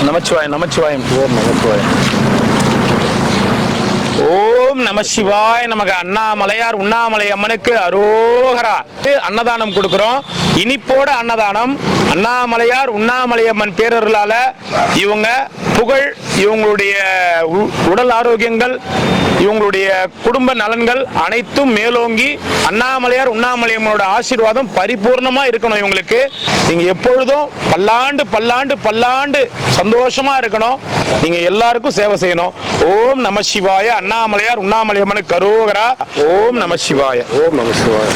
நமச்சிவாயம் நமச்சிவாயம் ஓம் நம சிவாய நமக. அண்ணாமலையார் உண்ணாமலை அம்மனுக்கு அரோகரா. அன்னதானம் கொடுக்கிறோம், இனிப்போட அன்னதானம். அண்ணாமலையார் உண்ணாமலை அம்மன் பேரருளால இவங்க புகழ், இவங்களுடைய உடல் ஆரோக்கியங்கள், இவங்களுடைய குடும்ப நலன்கள் அனைத்தும் மேலோங்கி அண்ணாமலையார் உண்ணாமலை அம்மனோட ஆசீர்வாதம் பரிபூர்ணமா இருக்கணும். இவங்களுக்கு நீங்க எப்பொழுதும் பல்லாண்டு பல்லாண்டு பல்லாண்டு சந்தோஷமா இருக்கணும். நீங்க எல்லாருக்கும் சேவை செய்யணும். ஓம் நம சிவாய. அண்ணாமலையார் உண்ணாமலை அம்மனுக்கு அரோகரா. ஓம் நம சிவாய. ஓம் நம சிவாய.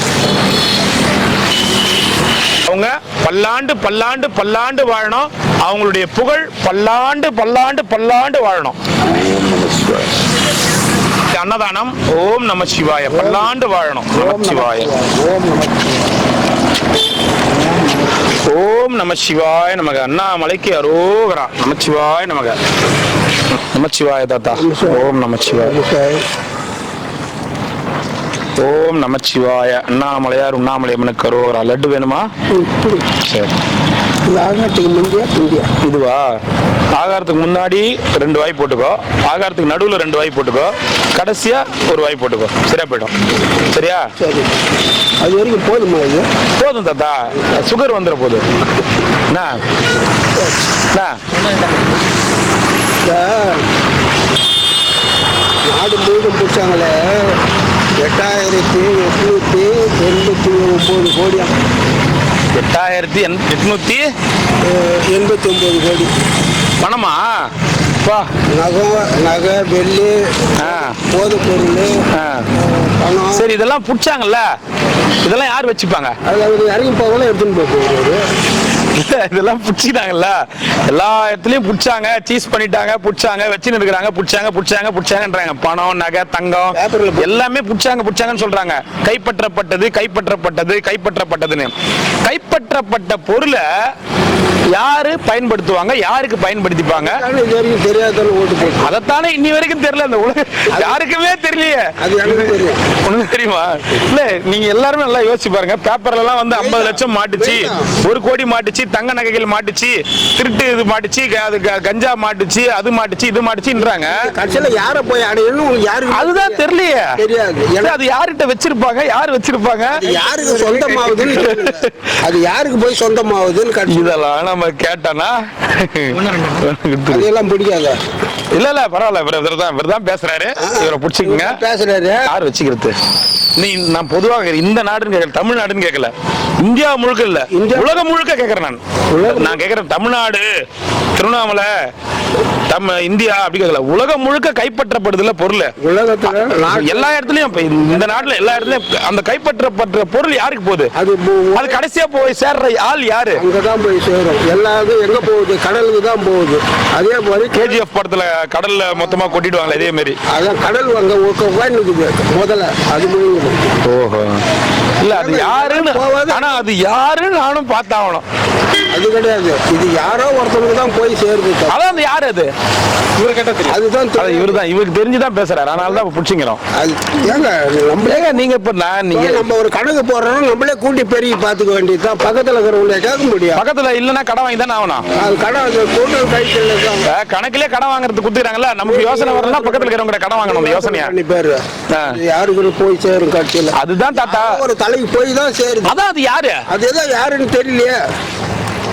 அவங்க பல்லாண்டு பல்லாண்டு பல்லாண்டு வாழணும். அவங்களுடைய புகழ் பல்லாண்டு பல்லாண்டு பல்லாண்டு வாழணும். அன்னதானம். ஓம் நம சிவாய. பல்லாண்டு வாழணும். நம சிவாய. ஓம் நம சிவாய நமக. அண்ணாமலைக்கு அரோகரா. நமச்சிவாய நமக. நமச்சிவாய தாத்தா. ஓம் நமச்சிவாய. ஓம் நமச்சிவாய. அண்ணாமலையார் உண்ணாமலை அம்மனுக்கு அரோகரா. லட்டு வேணுமா? சரி. இதுவா? ஆகாரத்துக்கு முன்னாடி 2 வாய் போட்டுக்கோ, ஆகாரத்துக்கு நடுவில் 2 வாய் போட்டுக்கோ, கடைசியா 1 வாய் போட்டுக்கோ. சரியா போயிடும். சரியா? சரி. அது வரைக்கும் போதுமா? இது போதும் தாத்தா. சுகர் வந்துட போகுது. நாடு முழுதும் பிடிச்சாங்களே 8889 கோடியா? 8889 கோடி பணமா? நகை, வெள்ளி, போதைப் பொருள், பணம். சரி, இதெல்லாம் புடிச்சாங்கல்ல, இதெல்லாம் யார் வச்சுப்பாங்க? அது இறங்கி போகலாம் எடுத்துன்னு போய் இதெல்லாம் புடிச்சிட்டாங்கல்ல, எல்லா இடத்துலயும் புடிச்சாங்க, சீஸ் பண்ணிட்டாங்க, புடிச்சாங்க, வச்சுன்னு இருக்கிறாங்க, புடிச்சாங்கன்றாங்க. பணம், நகை, தங்கம் எல்லாமே புடிச்சாங்கன்னு சொல்றாங்க. கைப்பற்றப்பட்டதுன்னு. கைப்பற்றப்பட்ட பொருளை யாரு பயன்படுத்துவாங்க, யாருக்கு பயன்படுத்திப்பாங்க? அதைத்தானே இன்னி வரைக்கும் தெரியல. அந்த உலகம் யாருக்குமே தெரியலையே. உனக்கு தெரியுமா? இல்ல, நீங்க எல்லாருமே நல்லா யோசிச்சு பாருங்க. பேப்பர்ல எல்லாம் வந்து 50 லட்சம் மாட்டுச்சு, 1 கோடி மாட்டுச்சு, தங்க நகைகள் மாட்டுச்சு, திருட்டு இது மாட்டுச்சு, கஞ்சா மாட்டுச்சு, அது மாட்டுச்சு, இது மாட்டுச்சுன்றாங்க. யார போய் அடையணும் அதுதான் தெரியலையே. அது யார்கிட்ட வச்சிருப்பாங்க, யார் வச்சிருப்பாங்க, யாருக்கு சொந்தமாகுதுன்னு, அது யாருக்கு போய் சொந்தமாகுதுன்னு இதெல்லாம் நம்ம கேட்டோம்னா அதெல்லாம் பிடிக்காத. இல்ல பரவாயில்ல, இவர்தான் பேசுறாரு, இவரை பிடிச்சிக்கங்க. பேசுறாரு யார் வச்சுக்கிறது? நான் பொதுவாக இந்த நாடுன்னு கேட்கல, தமிழ்நாடுன்னு கேட்கல, இந்தியா முழுக்க இல்ல, உலகம் முழுக்க கேட்கறேன். நான் கேட்கறேன், தமிழ்நாடு, திருவண்ணாமலை, இந்தியா அப்படி கேட்கல, உலகம் முழுக்க கைப்பற்றப்படுதுல பொருள். உலகத்துல எல்லா இடத்துலயும், இந்த நாட்டுல எல்லா இடத்துலயும் அந்த கைப்பற்றப்பட்ட பொருள் யாருக்கு போகுது? அது கடைசியா போய் சேர்ற ஆள் யாரு? அங்கதான் போய் சேரும். எல்லாரும் எங்க போகுது? கடலுக்கு தான் போகுது. அதே மாதிரி KGF படத்துல கடல்ல மொத்தமா கொட்டிடுவாங்க, இதே மாதிரி. அதான் கடல் அங்க முதல்ல அது. ஓஹோ. இல்ல, அது யாருன்னு, ஆனா அது யாருன்னு நானும் பார்த்தாகணும். அது கிடையாது, இது யாரோ ஒருத்தவங்க தான் போய் சேருது. அதான் அந்த யாரு? அது இவரு கேட்டா தெரியும். அதுதான் இவருதான், இவருக்கு தெரிஞ்சுதான் பேசுறாரு. அதனால தான் பிடிச்சிக்கிறோம். நீங்க இப்ப நம்ம ஒரு கணக்கு போடுறோம், நம்மளே கூட்டி பெருகி பாத்துக்க வேண்டியதுதான். பக்கத்துல இருக்கிறவங்களே கேட்க முடியும். பக்கத்துல இல்லன்னா கடன் வாங்கி தானே ஆகணும். அது கடன் கணக்கிலே கடன் வாங்குறது குடுத்துறாங்கல்ல. நமக்கு யோசனை வரலாம், பக்கத்துல இருக்கிறவங்க கடன் வாங்கணும். அந்த யோசனையா பேரு யாருக்கு போய் சேரும் கட்சியில. அதுதான் தாத்தா, ஒரு தலைக்கு போய் தான் சேரும். அதான் அது யாரு, அதுதான் யாருன்னு தெரியலையே.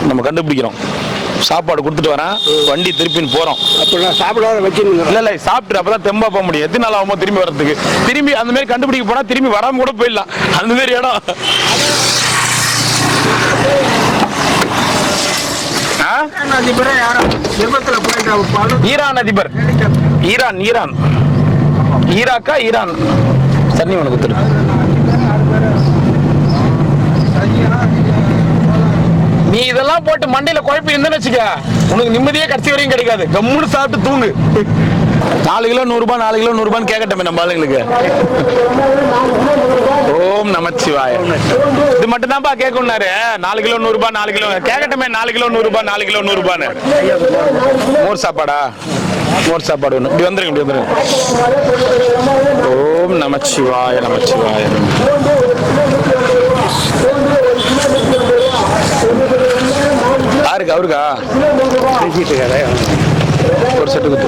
நம்ம கண்டுபிடிக்கிறோம். சாப்பாடு கொடுத்துட்டு வரேன், வண்டி திருப்பின்னு போறோம். அப்ப நான் சாப்பிடாத வச்சுருங்க. இல்ல சாப்பிட்டு அப்பதான் தெம்பா போக முடியும். எத்தனை நாள் ஆகுமோ திரும்பி வர்றதுக்கு? திரும்பி அந்த மாதிரி கண்டுபிடிக்க போனா திரும்பி வராம கூட போயிடலாம். அந்த மாதிரி இடம். ஈரான் அதிபர், ஈராக்கா ஈரான் தண்ணி உனக்கு கொடுத்துரு. நீ இதெல்லாம் போட்டு மண்டையில குழப்பி இருந்தேன்னு வச்சுக்க, உனக்கு நிம்மதியே கடைசி வரையும் கிடைக்காது. கம்முன்னு சாப்பிட்டு தூங்கு. 4 கிலோ 100 ரூபாய், 4 கிலோ 100 ரூபான்னு கேட்கட்டமே நம்ம ஆளுங்களுக்கு. ஓம் நமச்சிவாய. இது மட்டும் தான்ப்பா கேட்கணும்னாரு. 4 கிலோ 100 ரூபாய், 4 கிலோ கேட்கட்டமே. 4 கிலோ 100 ரூபாய், 4 கிலோ 100 ரூபான்னு. மோர் சாப்பாடா? மோர் சாப்பாடு ஒன்று. இப்படி வந்துருங்க, இப்படி வந்துருங்க. ஓம் நமச்சிவாய நமச்சிவாய. யாருக்கு அவருக்கா ஒரு செட்டு குத்து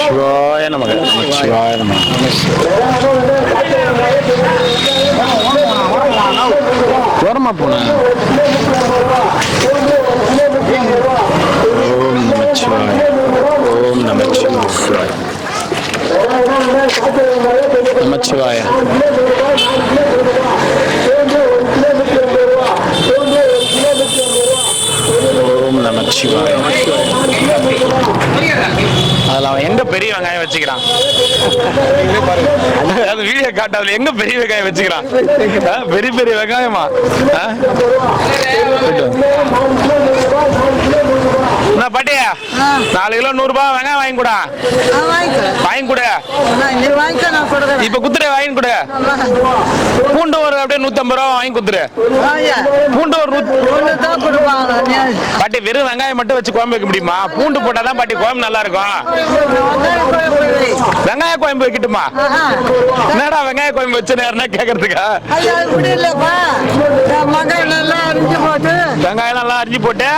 சிவாய நமக சிவாய நமக ஓரமா போன ஓம் நமச்சிவாய ஓம் நமச்சிவாய நமச்சிவாய ஓம் நமச்சிவாய அதுல அவன் எங்க பெரிய வெங்காயம் வச்சுக்கிறான் அது வீடியோ காட்டாதுல எங்க பெரிய வெங்காயம் வச்சுக்கிறான் பெரிய பெரிய வெங்காயமா பாட்டியா 4 கிலோ 100 ரூபாய் வெங்காயம் வாங்கி கூட வாங்கி கூட இப்ப குத்துரு வாங்கி கூட பூண்டு ஒரு அப்படியே 150 ரூபா வாங்கி குத்துரு பூண்டு ஒரு பாட்டி வெறும் வெங்காயம் மட்டும் வச்சு குழம்பு வைக்க முடியுமா பூண்டு போட்டாதான் பாட்டி குழம்பு நல்லா இருக்கும் வெங்காய குழம்பு வைக்கட்டுமா என்னடா வெங்காய குழம்பு வச்சு நேரம் கேக்குறதுக்கா வெங்காயம் நல்லா அரிஞ்சு போட்டு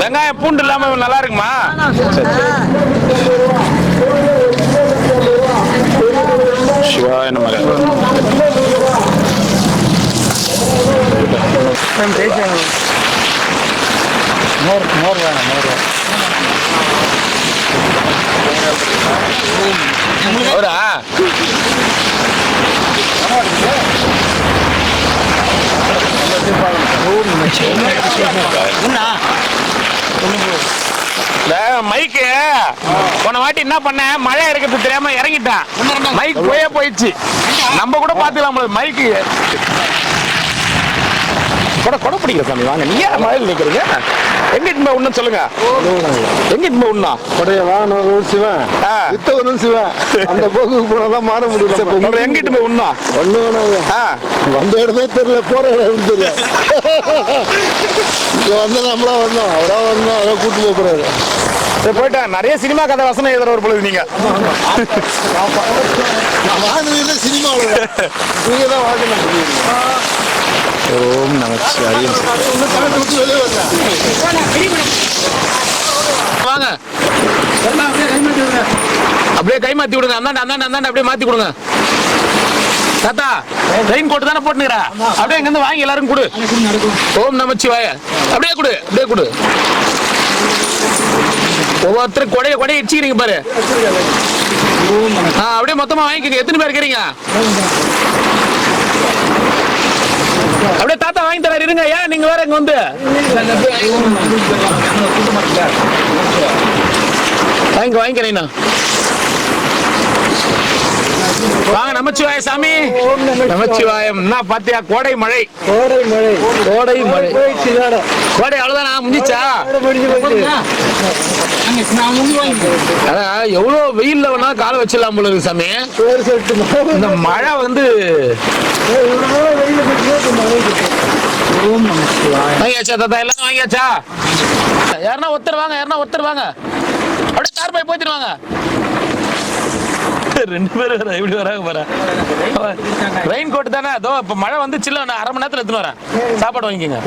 வெங்காயம் பூண்டு இல்லாம நல்லா இருக்குமா சிவாய நமக மோர் வேணும் அவரா மைக்கு போன வாட்டி என்ன பண்ண மழை இருக்கிறது தெரியாம இறங்கிட்டேன் மைக் போயிடுச்சு நம்ம கூட பாத்துக்கலாம் மைக்கு கொடை பிடிக்கிற சாமி வாங்க நீ ஏன் மழையில் நிக்கிறீங்க எங்க இட்டு ஒண்ணு சொல்லுங்க எங்க இட்டு ஒண்ணா கொடைய வாங்கணும் சிவன் வித்த ஒண்ணும் சிவன் அந்த போக்குக்கு போனதான் மாற முடியல எங்க இட்டு ஒண்ணா ஒண்ணு வந்த இடமே தெரியல போற இடம் தெரியல இங்க வந்து நம்மளா வந்தோம் அவரா வந்தோம் அவரா கூட்டு போறாரு போயிட்டேன் நிறைய சினிமா கதை வசனம் எழுதுற ஒரு பொழுது நீங்க சினிமாவில் நீங்க தான் வாங்கணும் ஓம் நமச்சிவாய வாங்க அப்படியே கை மாத்தி விடுங்க அந்தாண்ட அப்படியே மாத்தி கொடுங்க தாத்தா ரெயின் கோட் தானே போட்டுக்கிறா அப்படியே இங்க இருந்து வாங்கி எல்லாரும் கொடு ஓம் நமச்சிவாய அப்படியே கொடு ஒவ்வொருத்தரும் கொடைய இடிச்சுக்கிறீங்க பாரு அப்படியே மொத்தமா வாங்கிக்கோங்க எத்தனை பேர் இருக்கிறீங்க அப்படியே தாத்தா வாங்கி தராரு இருங்க ஏன் நீங்க வேற இங்க வந்து வாங்கிக்கிறேன் வாங்க நமச்சிவாய சாமி நமச்சிவாயம் என்ன பாத்தியா கோடை மழை கோடை அவ்வளவுதானா முடிஞ்சா எவ்வளவு வெயில்ல வேணா காலை வச்சிடலாம் போல இருக்கு சாமி இந்த மழை வந்து வாங்கியாச்சா தாத்தா எல்லாம் வாங்கியாச்சா யாருன்னா ஒருத்தர் வாங்க அப்படியே கார் போய் போத்திடுவாங்க 2 பேர் எப்படி வராங்க பாரு ரெயின் கோட் தானே அதோ இப்ப மழை வந்து சில்ல நான் அரை மணி நேரத்துல எடுத்துன்னு வரேன் சாப்பாடு வாங்கிக்கோங்க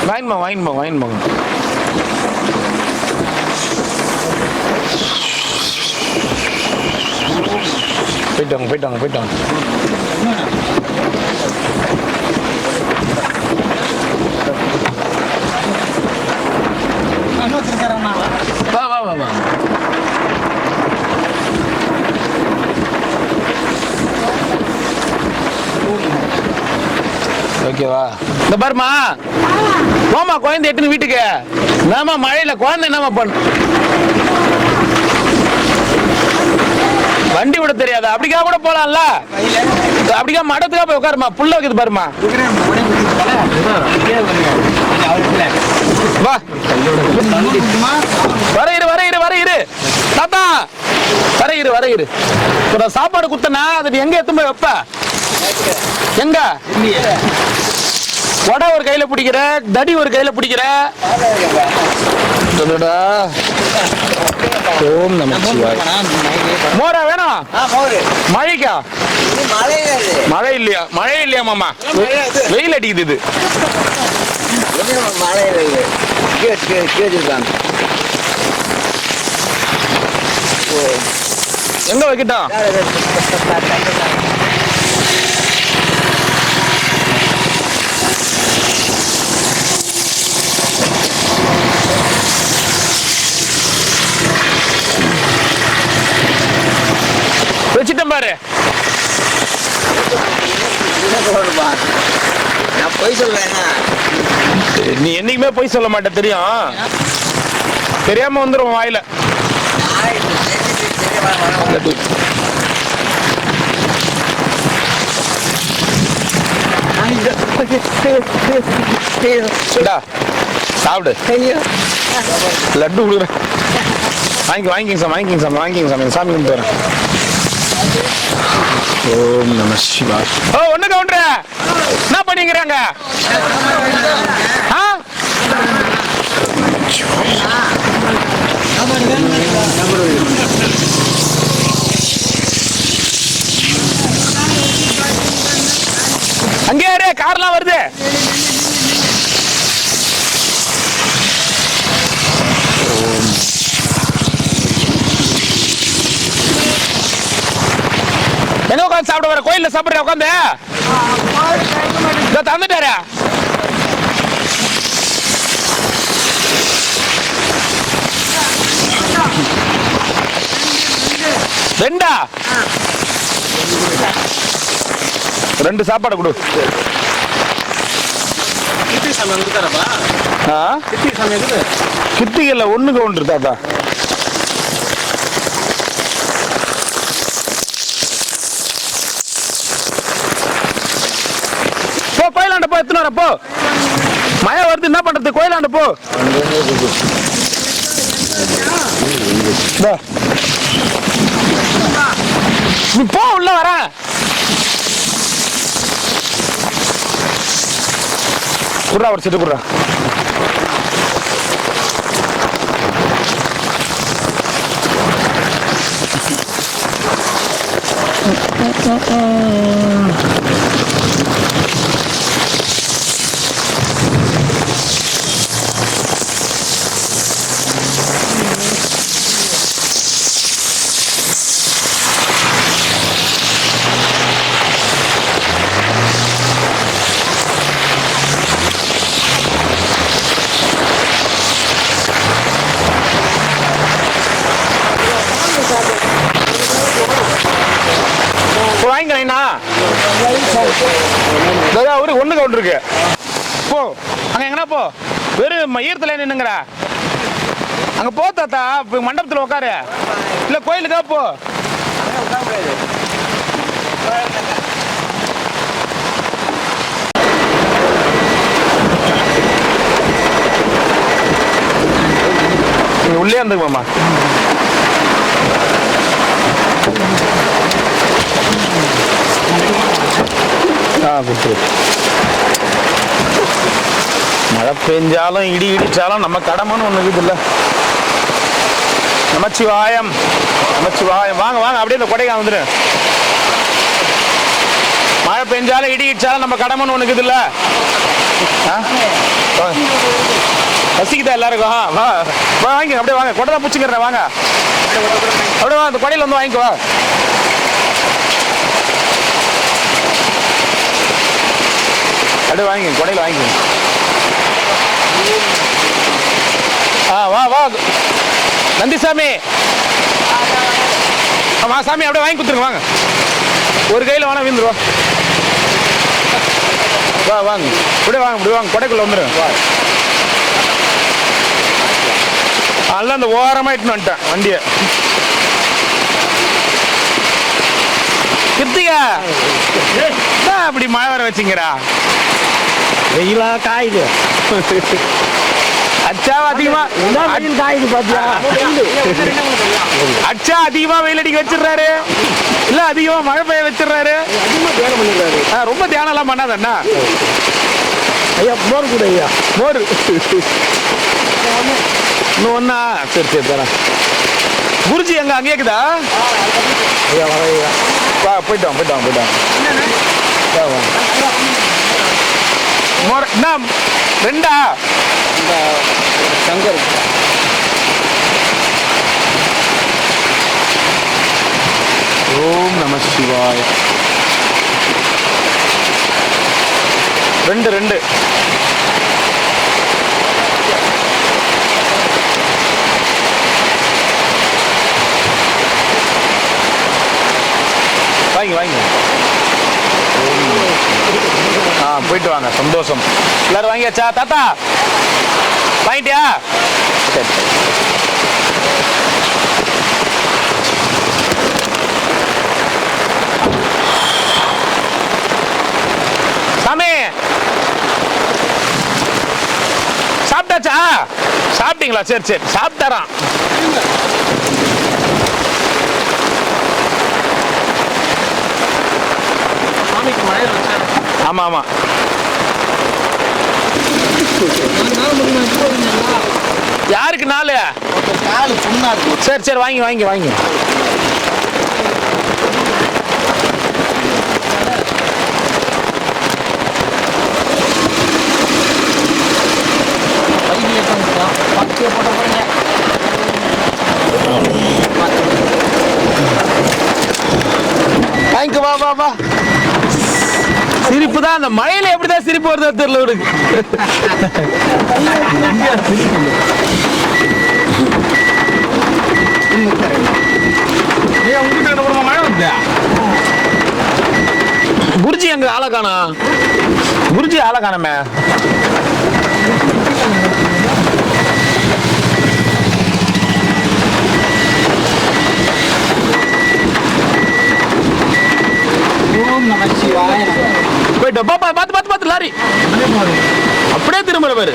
வாங்கிட்டு போங்க போயிட்டாங்க வா ஓகேவா இந்த பாருமா போமா குழந்தை எட்டுன்னு வீட்டுக்கு நாம மழையில குழந்தை என்னமா பண்ணு வண்டி விட தெரியாது அப்படிக்கா கூட போலாம்ல அப்படிக்கா மடத்துக்கா போய் உட்காருமா புள்ள வைக்குது பாருமா வா வர இரு தாத்தா வர இரு சாப்பாடு குத்தனா அது எங்க எத்தும் போய் வைப்ப எங்க வடை ஒரு கையில பிடிக்கிற, தடி ஒரு கையில பிடிக்கிற. ஓம் நமச்சிவாய. மோரா வேணும்? மழைக்கா? மழை இல்லையா? மழை இல்லையா மாமா? வெயில் அடிக்குது. எங்க வைக்கிட்டோம்? வச்சுட்டேன் பாரு. நீ என்னைக்குமே போய் சொல்ல மாட்ட, தெரியும். தெரியாம வந்துடும் வாயில. சாப்பிடு. லட்டு கொடுக்குறேன். வாங்கிக்கிங்க சாமி, வாங்கிக்கிங்க சாமி, வாங்கிக்கிங்க சாமி. சாமி கும்பிட்டு வரேன். ஓம் நம சிவாய். ஓ ஒண்ணு கவுண்டர என்ன பண்ணிக்கிறாங்க? அங்கே கார்லாம் வருது. எங்க உட்காந்து சாப்பிட வர? கோயில்ல சாப்பிடுற உட்காந்து தந்துட்டாரு. ரெண்டா? ரெண்டு சாப்பாடு கொடு. கிட்டிகள்ல ஒண்ணு கவுண்டர் தாத்தா. போ கோயிலாண்ட போ, எத்தனை வர போ. மழை வருது, என்ன பண்றது? கோயிலாண்ட போ. நீ போ, உள்ள வர. குர்ரா ஒரு செட்டு குர்ரா. வாங்கிக்கலைண்ணா. ஒரு ஒண்ணு கவுண்டர் இருக்கு. போ அங்க எங்கன்னா போ. வெறும் ஈரத்துல நின்னுங்கிற அங்க போ தாத்தா. மண்டபத்துல உட்காரு. இல்ல கோயிலுக்கா போ. உள்ளே இருந்துக்கு மாமா. மழை பெஞ்சாலும் இடி இடிச்சாலும் நம்ம கடமைன்னு ஒண்ணு இருக்குது இல்ல. நமச்சிவாயம், நமச்சிவாயம். வாங்க வாங்க, அப்படியே இந்த கொடைக்கா வந்துரு. மழை பெஞ்சாலும் இடி இடிச்சாலும் நம்ம கடமைன்னு ஒண்ணு இருக்குது இல்ல. பசிக்குதா எல்லாருக்கும்? வா வாங்க, அப்படியே வாங்க. கொடை தான் பிடிச்சிக்கிறேன். வாங்க அப்படியே வா, இந்த கொடையில வந்து வாங்கிக்கோ. அப்படியே வாங்கி கொடையில வாங்கி. வா வா நந்திசாமி. வா சாமி, அப்படியே வாங்கி கொடுத்துருங்க. வாங்க, ஒரு கையில வேணா வீந்துருவா. வா வாங்க, இப்படியே வாங்க, இப்படி வாங்க. கொடைக்குள்ள வந்துருங்க. வா. அதெல்லாம் அந்த ஓரமா இட்டுன்னு வந்துட்டேன் வண்டிய. கிருத்திகா அப்படி மழை வர வச்சுங்கிறா. வெயிலா காயுது. அச்சா அதிகமா காயுது பாத்தியா? அச்சா அதிகமா வெயில் அடிக்க வச்சிடுறாரு, இல்ல அதிகமா மழை பெய்ய வச்சிடுறாரு. ரொம்ப தியானம் எல்லாம் பண்ணாதண்ணா. ஐயா மோர் கூட ஐயா. மோர் இன்னும் ஒண்ணா? சரி சரி தரேன். குருஜி எங்க அங்கே இருக்குதா? ஐயா வர ஐயா. வா போயிட்டோம். வா, வா. மோர் என்ன 2ஆ? இந்த சங்கர் ஓம் நம சிவாய. 2 வாங்கி போயிட்டு வாங்க. சந்தோஷம். எல்லாரும் வாங்கியாச்சா? தாத்தா வாங்கிட்டியா? சரி. சாமி சாப்பிட்டாச்சா? சாப்பிட்டீங்களா? சரி சாப்பிட்டாராம். ஆமா யாருக்கு 4? சரி வாங்கி. வா. சிரிப்பு தான். அந்த மழையில எப்படிதான் சிரிப்பு வருது தெரியல உனக்கு. குருஜி எங்க ஆளை காணோம்? குருஜி ஆளை காணோமே. போயிட்டு பார்த்து லாரி அப்படியே திரும்ப பாரு.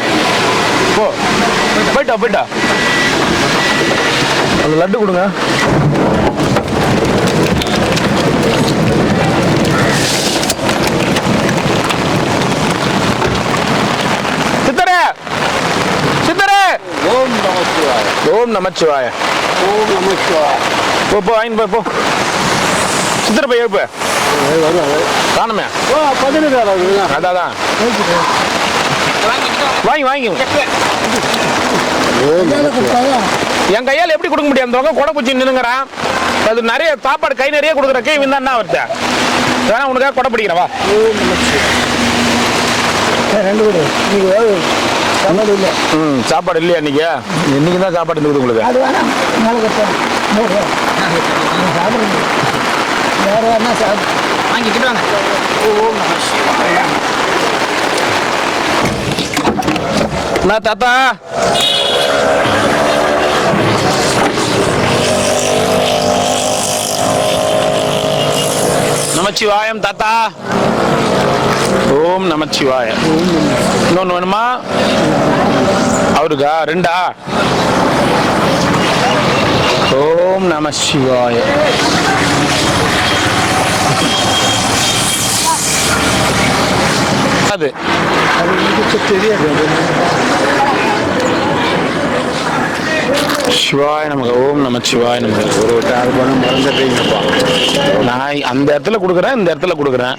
போயிட்டா அந்த லட்டு கொடுங்க. சித்தரே ஓம் நமச்சிவாய. போ போ. சித்தர போய் எழுப்பு. காணுமே. அதான் வாங்கி. என் கையால் எப்படி கொடுக்க முடியும்? அந்த கொடை குச்சி நின்னுங்கிறான். அது நிறைய சாப்பாடு கை நிறைய கொடுக்குற கை வந்தா என்ன வருது? வேணா உனக்காக கொடை பிடிக்கிறவா? 2 சாப்பாடு இல்லையா இன்னைக்கு தான் சாப்பாடு இருக்குது உங்களுக்கு. தாத்தா நமச்சிவாயம். தாத்தா ஓம் நமச்சிவாய. இன்னொன்னு வேணுமா அவருக்கா? 2ஆ? ஓம் நம சிவாய. அது தெரியாது. சிவாய நமக்கு. ஓம் நம சிவாய நமக்கு. மறந்துட்டீங்கப்பா. நான் அந்த இடத்துல கொடுக்குறேன், இந்த இடத்துல கொடுக்குறேன்.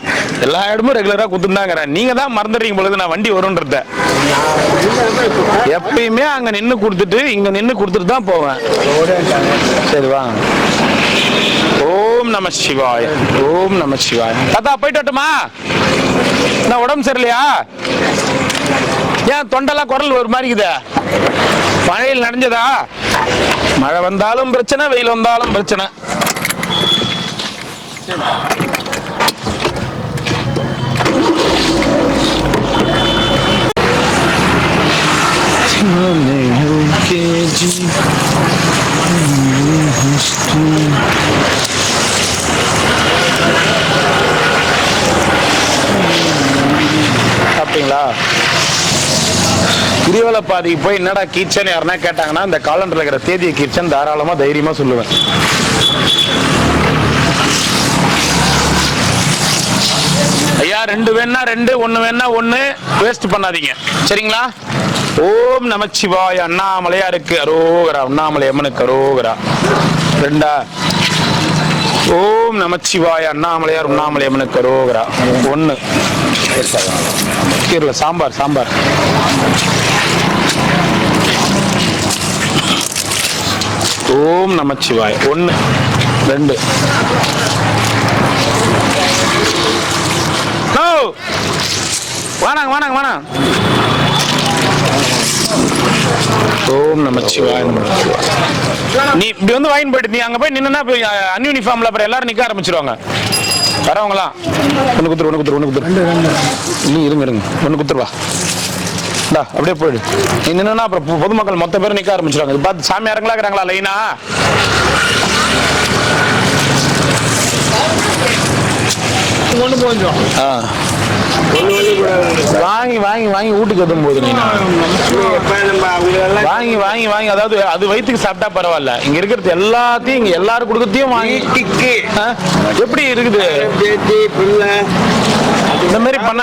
எல்லா இடமும் ரெகுலரா குத்துந்தாங்கிறேன். நீங்க தான் மறந்துடுறீங்க பொழுது நான் வண்டி வரும்ன்றத. எப்பயுமே அங்க நின்று கொடுத்துட்டு இங்க நின்று கொடுத்துட்டு தான் போவேன். சரி வாங்க. ஓம் நம சிவாய. ஓம் நம சிவாய. தாத்தா போயிட்டு வரட்டுமா? நான் உடம்பு சரியில்லையா? ஏன் தொண்டெல்லாம் குரல் ஒரு மாதிரி இருக்குதா? மழையில் நனைஞ்சதா? மழை வந்தாலும் பிரச்சனை, வெயில் வந்தாலும் பிரச்சனை. சாப்பிட்டீங்களா? கிரிவலப்பாதைக்கு போய் என்னடா கீச்சன் யாருன்னா கேட்டாங்கன்னா இந்த காலண்டர்ல இருக்கிற தேதியை கீச்சன் தாராளமா தைரியமா சொல்லுவேன். ஐயா 2 வேணா 2, 1 வேணா 1, வேஸ்ட் பண்ணாதீங்க சரிங்களா? ஓம் நமச்சிவாய அண்ணாமலையாருக்கு அரோகரா, அண்ணாமலை அம்மனுக்கு அரோகரா. 2. ஓம் நமச்சிவாய அண்ணாமலையார் உண்ணாமலை அம்மனுக்கு அரோகரா. 1. கீரல சாம்பார் சாம்பார். ஓம் நமச்சிவாய 1, 2. வாணாங்க வாணாங்க வாணாங்க. ஓம் நமச்சிவாய. நீ இப்படி வந்து வாங்கி போயிட்டு நீ அங்க போய் நின்னா அன்யூனிஃபார்ம்ல அப்புறம் எல்லாரும் நிக்க ஆரம்பிச்சிருவாங்க. வரவங்களாம் ஒண்ணு குத்துரு. நீ இருங்க 1 குத்துருவா. அப்படியே போயிடு. நீ நின்னா அப்புறம் பொதுமக்கள் மொத்த பேரும் நிக்க ஆரம்பிச்சிருவாங்க. இது பார்த்து சாமியாரங்களா இருக்கிறாங்களா லைனா? வாங்கி வாங்கி வாங்கி வீட்டுக்கு எதுவும் போகுது. நீ வாங்கி வாங்கி வாங்கி அதாவது அது வயிற்றுக்கு சாப்பிட்டா பரவாயில்ல. இங்க இருக்கிறது எல்லாத்தையும் இங்க எல்லாரும் கொடுக்கத்தையும் வாங்கி எப்படி இருக்குது இந்த மாதிரி பண்ண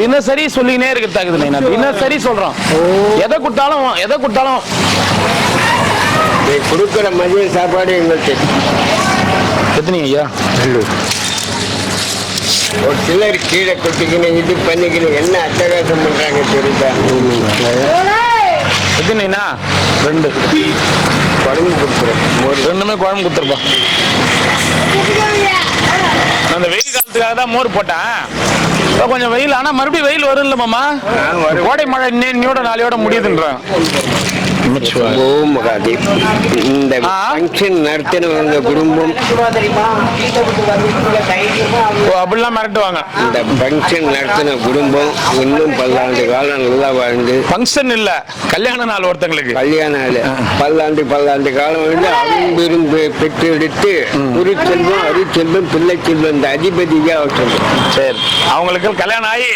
தினசரி சொல்லினே இருக்கிறது. நான் தினசரி சொல்றோம். எதை கொடுத்தாலும் கொடுக்கிற மதிய சாப்பாடு எங்களுக்கு எத்தனை ஐயா? ஒரு சிலர் கீழே கொட்டிக்கணும், இது பண்ணிக்கணும், என்ன அட்டகாசம் பண்றாங்க தெரியுதா? எத்தனைண்ணா? 2 குழம்பு கொடுத்துறேன். 2மே குழம்பு கொடுத்துருப்பா. அந்த வெயில் காலத்துக்காக தான் மோர் போட்டேன். கொஞ்சம் வெயில், ஆனா மறுபடியும் வெயில் வரும் இல்ல மாமா? கோடை மழை இன்னையோட நாளையோட முடியுதுன்றான். இந்த ஃபங்க்ஷன் நடத்தினவங்க குடும்பம் அப்படிலாம் மிரட்டுவாங்க. இந்த ஃபங்க்ஷன் நடத்தின குடும்பம் இன்னும் 10 ஆண்டு காலம் நல்லா வாழ்ந்து, ஃபங்க்ஷன் இல்ல கல்யாண நாள், ஒருத்தங்களுக்கு கல்யாண நாள் 10 ஆண்டு காலம் வந்து அரும்பெரும் பெற்று எடுத்து குருச்செல்வம் அருச்செல்வம் பிள்ளை செல்வம் இந்த அதிபதியா சொல்றோம். சரி, அவங்களுக்கு கல்யாணம் ஆகி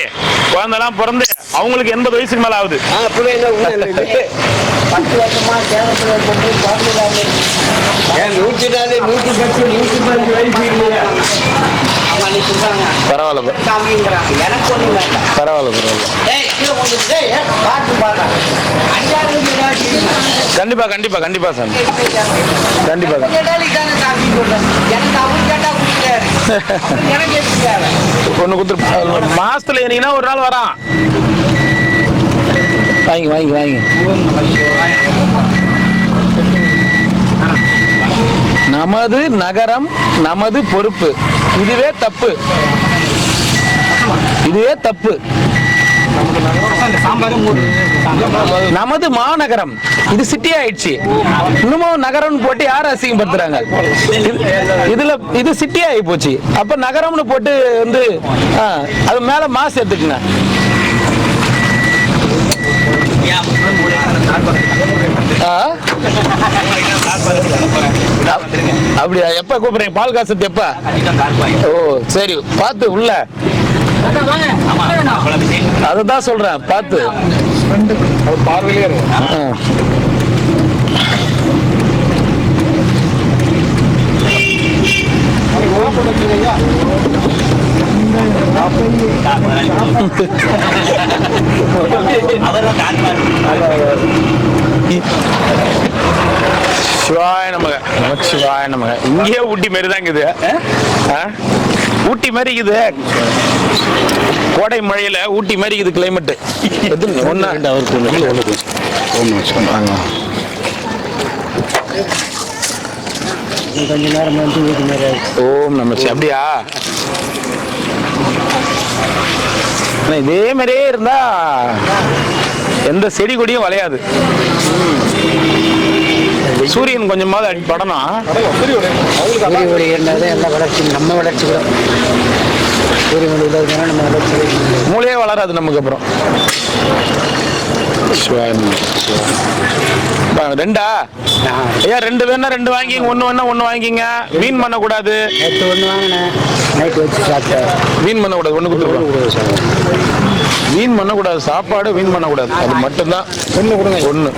குழந்தைலாம் பிறந்து அவங்களுக்கு 80 வயசுக்கு மேல ஆகுது. அப்படியே 10 வருஷமா சேலத்துல போட்டு 104 110 115 வயசு இல்லையா? பரவாயில்ல பரவாயில்ல. கண்டிப்பா கண்டிப்பா கண்டிப்பா சார், கண்டிப்பா. ஒண்ணு குடுத்து மாசத்துல ஏனீங்கன்னா ஒரு நாள் வரான். வாங்கி வாங்கி வாங்கி. நமது நகரம் நமது பொறுப்பு. இதுவே தப்பு, இதுவே தப்பு. நமது மாநகரம், இது சிட்டி ஆயிடுச்சு. இன்னமும் நகரம்னு போட்டு யாரும் அசிங்கப்படுத்துறாங்க. இது சிட்டி ஆகி போச்சு. அப்ப நகரம்னு போட்டு வந்து அது மேல மாசு எடுத்துக்குங்க. அப்படியா? எப்ப கூப்பிடுறீங்க? பால் காசத்து எப்ப? ஓ சரி, பார்த்து உள்ள. அதுதான் சொல்றேன், பார்த்து பார்வையிலே சிவாய நமக, நமச்சிவாய நமக. இங்கேயே ஊட்டி மாதிரி தான் இருக்குது. ஊட்டி மாதிரி இருக்குது. கோடை மழையில ஊட்டி மாதிரி இருக்குது கிளைமேட். கொஞ்ச நேரம் ஓம் நமச்சி. அப்படியா? இதே மாதிரியே இருந்தா எந்த செடி கொடியும் வளையாது. சூரியன் கொஞ்சமாவது அடி படணும். எல்லாம் வளர்ச்சி, நம்ம வளர்ச்சி கூட சூரியன் நம்ம வளர்ச்சி மூளையே வளராது நமக்கு. அப்புறம் 2 ஐயா? 2 வேணா 2 வாங்கி, 1 வேணா 1 வாங்கிங்க. வீண் பண்ண கூடாது. நேற்று 1 வாங்கினேன், நைட்டு வச்சு சாப்பிட்டேன். வீண் பண்ண கூடாது. 1 கொடுத்துருவோம். வீண் பண்ண கூடாது, சாப்பாடு வீண் பண்ண கூடாது. அது மட்டும்தான். 1 கொடுங்க. 1 1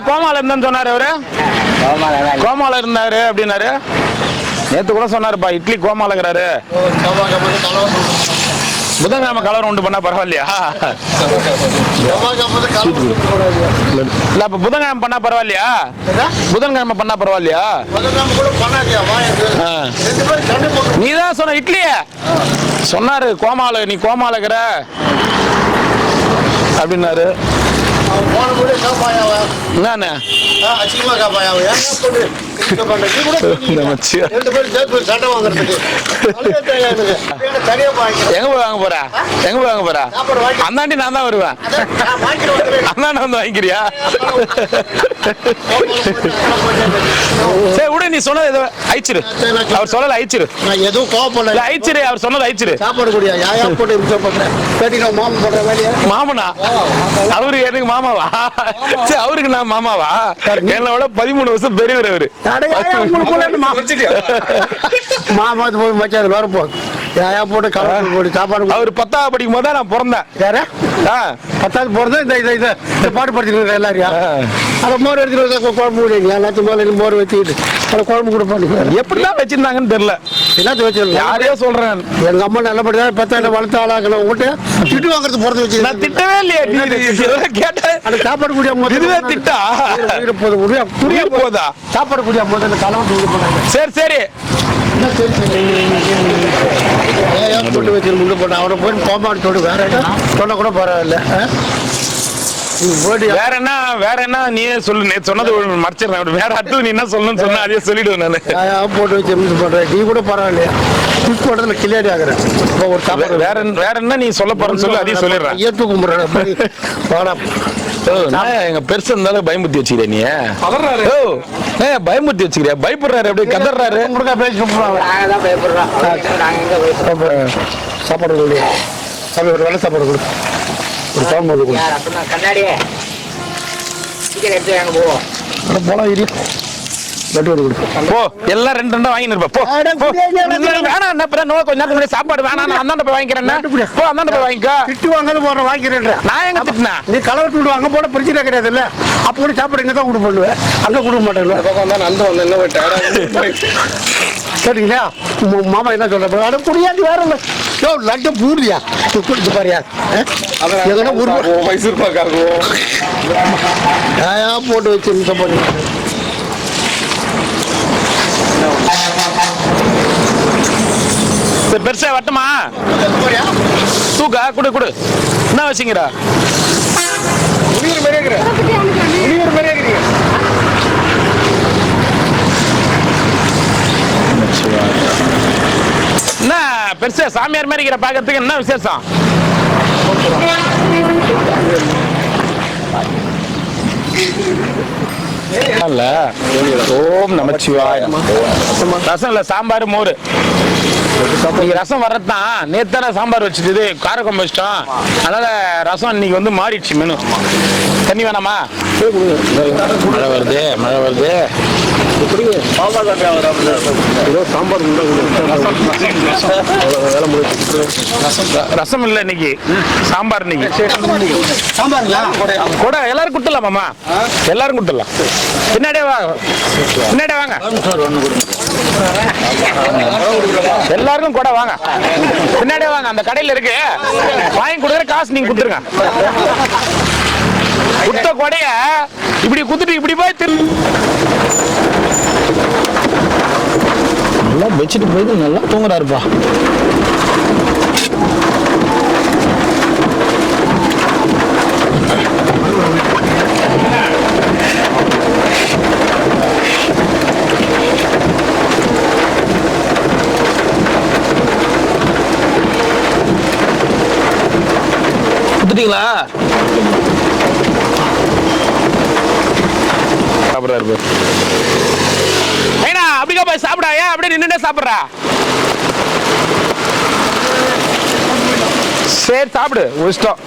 கோமால இருந்தேன்னு சொன்னாரு அவரு. கோமால இருந்தாரு அப்படின்னாரு. நேத்து கூட சொன்னாருப்பா இட்லி கோமாலங்கிறாரு. புதன்கிழமை கலவரம் உண்டு பண்ணா பரவாயில்லையா? இல்ல அப்ப புதன்கிழமை பண்ணா பரவாயில்லையா? புதன்கிழமை பண்ணா பரவாயில்லையா? நீதான் சொன்ன இட்லிய சொன்னாரு கோமால, நீ கோமாலங்கிற அப்படின்னாரு. என்னன்னு எங்க போய் வாங்க போற? எங்க போய் வாங்க போற? அந்தாண்டி நான் தான் வருவேன். அந்தாண்ட வந்து வாங்கிக்கிறியா? சரி விடு, நீ சொன்னது ஏதோ அழிச்சிரு. அவர் சொல்லல அழிச்சிரு. எதுவும் கோவப்படல. அழிச்சிரு, அவர் சொன்னது அழிச்சிரு. சாப்பாடு கூடிய யாயா போட்டு மாமன் போடுற வேலையா? மாமனா? அவரு எனக்கு மாமாவா? சரி, அவருக்கு நான் மாமாவா? என்னை விட 13 வருஷம் பெரியவர் அவரு. மாமா போய் மச்சான் வர போ யாயா போட்டு கலர் போட்டு சாப்பாடு. அவர் 10ஆவது படிக்கும் போது நான் பிறந்தேன். யார 10வது போறது இந்த பாட்டு படிச்சுட்டு எல்லாரையும் அதை மோர் எடுத்துட்டு குழம்பு விடுங்க. எல்லாத்தையும் மேல மோர் வச்சுக்கிட்டு அதை குழம்பு கூட பண்ணுங்க. எப்படிதான் வச்சிருந்தாங்கன்னு தெரியல. எல்லாத்தையும் வச்சிருக்கேன். யாரையோ சொல்றேன். எங்க அம்மா நல்லபடிதான் பெத்தாண்ட வளர்த்து ஆளாக்கணும். உங்கள்கிட்ட திட்டு வாங்குறது போறது வச்சு நான் திட்டவே இல்லையே. கேட்டேன் அந்த சாப்பாடு கூடிய இதுவே திட்டா புரிய போதா? சாப்பாடு கூடிய போது அந்த கலவரத்து போனாங்க. சரி சரி போட்டு வச்சு முன்னு போட்டேன். அவனை போய் கோமாடு தொடு வேற சொன்ன கூட பரவாயில்ல. வேற என்ன வேற என்ன நீயே சொல்லு. நேத்து சொன்னது மறைச்சிடுறேன். வேற அடுத்து நீ என்ன சொல்லணும்னு சொன்னா அதையே சொல்லிடுவேன் நானு. போட்டு வச்சு பண்றேன். நீ கூட பரவாயில்லையா? குக் பண்றதுல கிளியாடி ஆகுறேன். ஒரு சாப்பாடு வேற வேற என்ன நீ சொல்ல போறேன்னு சொல்லி அதையும் சொல்லிடுறேன். ஏத்து கும்பிடுறேன். எங்க பெருசு இருந்தாலும் பயமுத்தி வச்சுக்கிறேன். நீ பயமுத்தி வச்சுக்கிறியா? பயப்படுறாரு, அப்படியே கதறாரு. சாப்பாடு கொடு. ஒரு வேலை சாப்பாடு கொடு. ஒரு குழம்பு கொடு. போலாம் இரு. போ எல்லாம் 2 வாங்கி இருப்பா. போ வேணாம். என்ன கொஞ்ச நேரத்துக்கு முன்னாடி சாப்பாடு வேணாம். நான் அந்தாண்ட போய் வாங்கிக்கிறேன். போ அந்தாண்ட போய் வாங்கிக்கோ. திட்டு வாங்காத போற வாங்கிக்கிறேன். நான் எங்க திட்டினா? நீ கலவரத்து விடு. அங்க போட பிரச்சனை கிடையாது இல்ல. அப்ப கூட சாப்பாடு இங்க தான் கொடுக்க பண்ணுவேன். அங்க கொடுக்க மாட்டேன். சரிங்களா? மாமா என்ன சொல்ற? குடியாண்டி வேற இல்லை. லட்டு பூரியா கொடுத்து பாரியா? மைசூர் பாக்கு போட்டு வச்சு பண்ணி பெருசா வட்டமா தூக்கா குடு குடு. என்ன வச்சுங்கிறா? என்ன பெருசா சாமியார் மாதிரி இருக்கிற பாக்கிறதுக்கு என்ன விசேஷம்? ஓம் நமச்சிவாய. ரசம் இல்ல, சாம்பார் மோர். ரசம் வர்றதுதான். நேத்தான சாம்பார் வச்சுட்டு காரக்குழம்பு வச்சிட்டோம். அதனால ரசம் இன்னைக்கு வந்து மாறிடுச்சு மெனு. தண்ணி வேணாமா? மழை வருது மழை வருது. ரசம் இல்ல இன்னைக்கு, சாம்பார். இன்னைக்கு கூட எல்லாரும் கொடுத்துடலாமாமா? எல்லாரும் கொடுத்துடலாம். பின்னாடியே வாங்க, பின்னாடியே வாங்க. எல்லாருக்கும் கூட வாங்க, பின்னாடியே வாங்க. அந்த கடையில இருக்கு, வாங்கி கொடுக்குற காசு நீங்க கொடுத்துருங்க. குத்த கொடைய இப்படி குத்துட்டு இப்படி போய் நல்லா வச்சுட்டு போயிட்டு நல்லா தூங்குறாருப்பா. குத்துட்டீங்களா? சாப்பிடுறாரு. அப்படிக்கா போய் சாப்பிடா. ஏன் அப்படியே நின்னுட்டே சாப்பிடுறா? சரி சாப்பிடு, இஷ்டம்.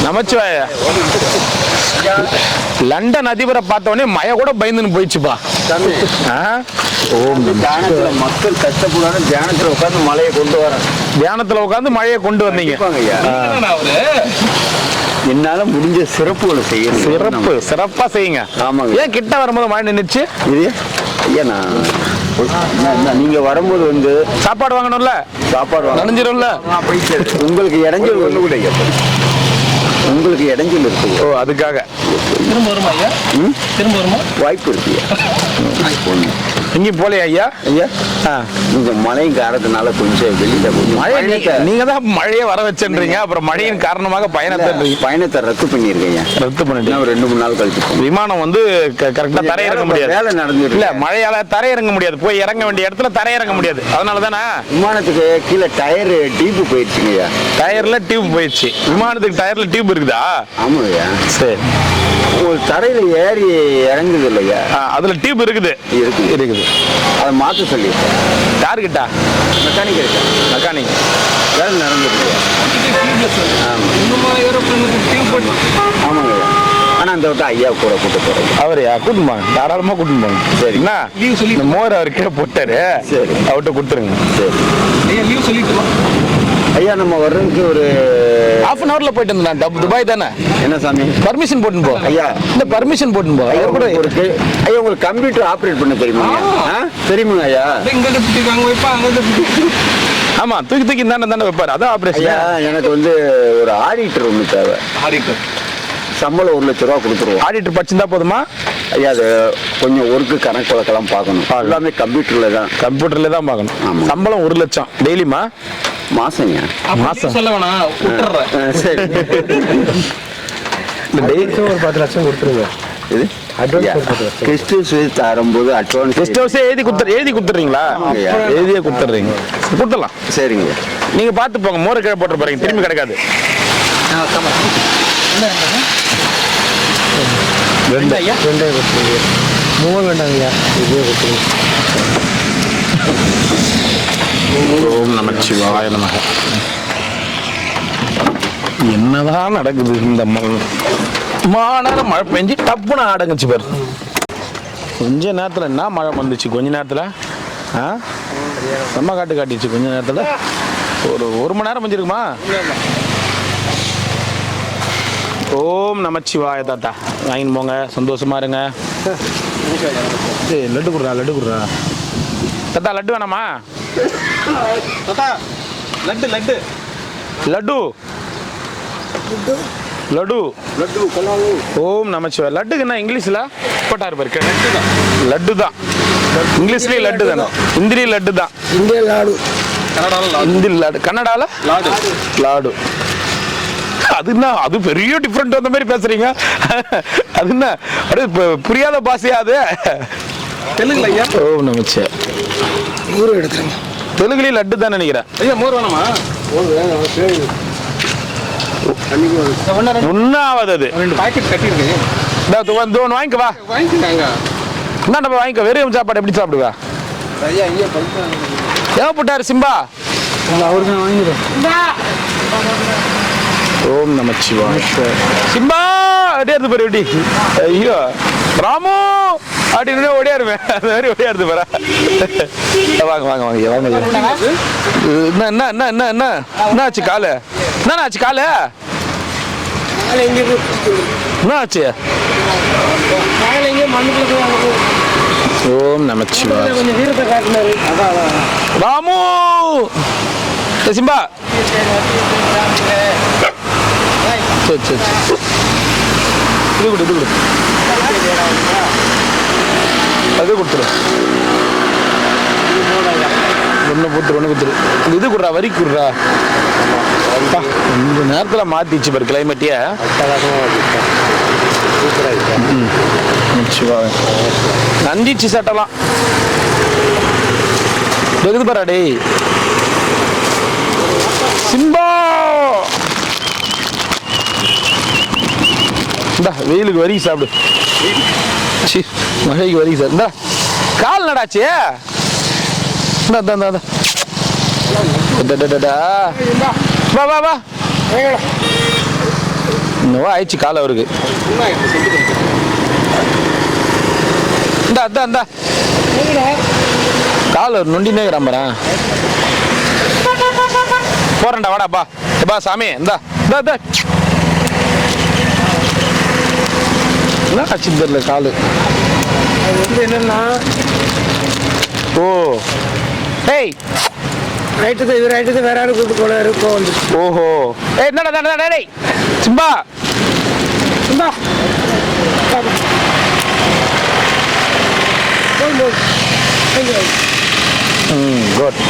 நமச்சிவாயா. லண்டன் அதிபரை பார்த்த உடனே மய கூட பயந்துன்னு போயிடுச்சுப்பா. சாமி, தியானத்துல மக்கள் கஷ்டப்படாத தியானத்துல உட்கார்ந்து மழையை கொண்டு வரேன். தியானத்துல உட்காந்து மழையை கொண்டு வந்தீங்க. ஐயா, என்னால முடிஞ்ச சிறப்புகளை செய்யணும். சிறப்பு, சிறப்பா செய்யுங்க. ஆமாங்க. ஏன் கிட்ட வரும்போது மழை நின்னுச்சு? இது ஐயா, நீங்க வரும்போது வந்து சாப்பாடு வாங்கணும்ல, சாப்பாடு நனைஞ்சிரும்ல. உங்களுக்கு இடைஞ்சல் ஒண்ணு கூட ஐயா, உங்களுக்கு இடைஞ்சல் இருக்கு. ஓ, அதுக்காக திரும்ப வருமா ஐயா? திரும்ப வருமா? வாய்ப்பு இருக்கு எங்கேயும் போலையா ஐயா? ஐயா, இந்த மழை காரணத்தினால கொஞ்சம் வெளியில மழை நீங்க தான் மழையே வர வச்சுன்றீங்க, அப்புறம் மழையின் காரணமாக பயணத்தை ரத்து பண்ணிருக்கேன். ரத்து பண்ணிட்டு ஒரு 2-3 நாள் கழிச்சு விமானம் வந்து கரெக்டா தரையிறங்க முடியாது. வேலை நடந்துட்டு இல்ல, மழையால தரையிறங்க முடியாது, போய் இறங்க வேண்டிய இடத்துல தரையிறங்க முடியாது. அதனால தானே விமானத்துக்கு கீழே டயர் டியூப் போயிடுச்சுங்கய்யா. டயர்ல டியூப் போயிடுச்சு. விமானத்துக்கு டயர்ல டியூப் இருக்குதா? ஆமாங்கய்யா. சரி, ஒரு தரையில ஏறி இறங்குது இல்லையா, அதுல டியூப் இருக்குது. இருக்குது. அதை மாற்ற சொல்லியிருக்கேன். யாருக்கிட்டா? மெக்கானிக் இருக்கா? மெக்கானிக் வேலை நடந்துருக்கு. ஆமாங்கய்யா. ஆனா அந்த விட்டு ஐயா கூட கூட்டு போறேன். அவரையா கூட்டிட்டு போங்க, தாராளமா கூட்டிட்டு போங்க. சரி, என்ன லீவ் சொல்லி இந்த மோர் அவர் கீழே போட்டாரு. சரி, அவர்கிட்ட கொடுத்துருங்க. சரி ஐயா, லீவ் சொல்லிட்டுமா ஐயா? நம்ம வர்றதுக்கு ஒரு half an hourல போயிட்டு இருந்தேன். துபாய் தானே? என்ன சாமி, பர்மிஷன் போட்டுன்னு போ ஐயா. இந்த பர்மிஷன் போட்டுன்னு போ. ஐயா கூட இருக்கு. ஐயா, உங்களுக்கு கம்ப்யூட்டர் ஆப்ரேட் பண்ண தெரியுமா? தெரியுமா ஐயா? இங்க பிடிக்காங்க வைப்பா, அங்க ஆமா, தூக்கி தூக்கி தானே வைப்பாரு. அதான் ஆபரேஷன். ஐயா, எனக்கு வந்து ஒரு ஆடிட்டர் ஒன்று தேவை. ஆடிட்டர் சம்பளம் 1 லட்ச ரூபா கொடுத்துருவோம். ஆடிட்டர் படிச்சிருந்தா போதுமா? ஐயா, அது கொஞ்சம் ஒர்க்கு கணக்கு வழக்கெல்லாம் பார்க்கணும். எல்லாமே கம்ப்யூட்டர்ல தான். கம்ப்யூட்டர்ல தான் பார்க்கணும். ஆமா. சம்பளம் 1 லட்சம் டெய்லிமா? மாசங்க. மாசம் சொல்ல வேணாம், விட்டுறேன். சரி, ஒரு 10 லட்சம் கொடுத்துருங்க. இது கெஸ்ட் ஹவுஸ் தரும்போது அட்வான்ஸ். கெஸ்ட் ஹவுஸ் எழுதி கொடுத்துறீங்களா? எழுதியே கொடுத்துறீங்க. கொடுத்துடலாம். சரிங்க. நீங்க பார்த்து போங்க, மோர கீழே போட்டு போறீங்க, திரும்பி கிடைக்காது. ரெண்டு ஐயா, 2 கொடுத்துருங்க. 3 வேண்டாங்கய்யா, இதே கொடுத்துருங்க. ஓம் நமச்சிவாய நமக. என்னதான் நடக்குது இந்த மாநேரம் மழை பெஞ்சு டப்புன்னு அடங்குச்சு பாரு. கொஞ்ச நேரத்துல என்ன மழை வந்துச்சு? கொஞ்ச நேரத்துல செம்ம காட்டிச்சு. கொஞ்ச நேரத்துல ஒரு மணி நேரம் பெஞ்சிருக்குமா? ஓம் நமச்சிவாய தாத்தா. வாங்கின்னு போங்க, சந்தோஷமா இருங்க. லட்டு குடுறா தாத்தா. லட்டு வேணாமா? லட்டு லட்டு லட்டு லட்டு லட்டு கலாவு. ஓம் நமச்சிவாய. லட்டுக்கு என்ன இங்கிலீஷ்ல போட்டாரு பாரு? லட்டு தான். இங்கிலீஷ்லயே லட்டு தானே, ஹிந்திலயே லட்டு தான். இந்திய லாடு, ஹிந்தி லாடு, கன்னடால லாடு. அது என்ன, அது பெரிய டிஃபரெண்ட் அந்த மாதிரி பேசுறீங்க. அது என்ன, அப்படியே புரியாத பாஷையா அது? தெலுங்குல ஐயா. ஓம் நமச்சிவாய. ஊரு எடுத்துருங்க. தெலுங்குலயே லட்டு தான் நினைக்கிறேன். ஐயா, மோர் வேணாமா? ஒன்னாவது அது 2 பாக்கெட் கட்டியிருக்கேன். ஒன்று வாங்கிக்க வா. வாங்கிக்கோங்க என்ன நம்ம வாங்கிக்க. வெறும் சாப்பாடு எப்படி சாப்பிடுவா? ஐயா. ஐயா பைசா ஏன் சிம்பா? அவருக்கு நான் வாங்கிடுறேன். ஓம் நமச்சிவாய. சிம்பா அப்படியே இருந்து பாரு எப்படி. ஐயோ ராமு அப்படின்னு ஓடியாருவேன். அது மாதிரி ஓடியாருது பாரு. வாங்க வாங்க வாங்க வாங்க. என்ன என்ன என்ன என்ன என்ன ஆச்சு காலு? என்ன ஆச்சு காலு? என்ன ஆச்சு? ஓம் நமச்சிவாய. கொஞ்சம் வீரத்தை காட்டினாரு. ராமு சிம்பா. சரி சரி இது கொடு அது கொடுத்துரு. ஒன்று கொடுத்துரு. இது கொடுறா, வரி கொடுறா. இந்த நேரத்தில் மாத்திச்சு பாரு கிளைமேட்டிய. நந்திச்சு சட்டலாம் வெகுது பாரா. டேய் சிம்பா, இந்தா வெயிலுக்கு வரி சாப்பிடு. மழைக்கு வரி சார். இந்தா கால் நடாச்சு. வா வா வா. இன்னும் ஆயிடுச்சு கால் அவருக்கு. இந்தா கால் அவர் நொண்டினே இருக்கிறான். போறேன்டா வாடாப்பா. எப்பா சாமி இந்தா என்ன ஆச்சு தெரியல காலு. அது வந்து என்னன்னா ஓ ஏய் ரைட்டு இது ரைட்டு வேற யாரும் கூப்பிட்டு போல இருக்கும் வந்து. ஓஹோ ஏய் என்னடா டேய் சிம்பா இந்தா குட்.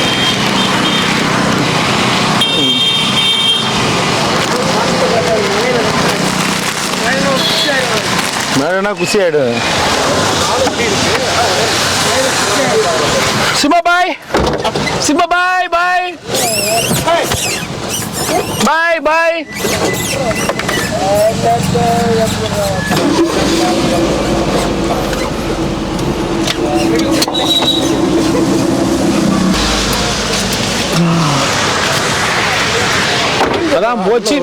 மேலனா குசி ஆயிடும். சிம்பா பாய் பாய். அதான் போச்சு.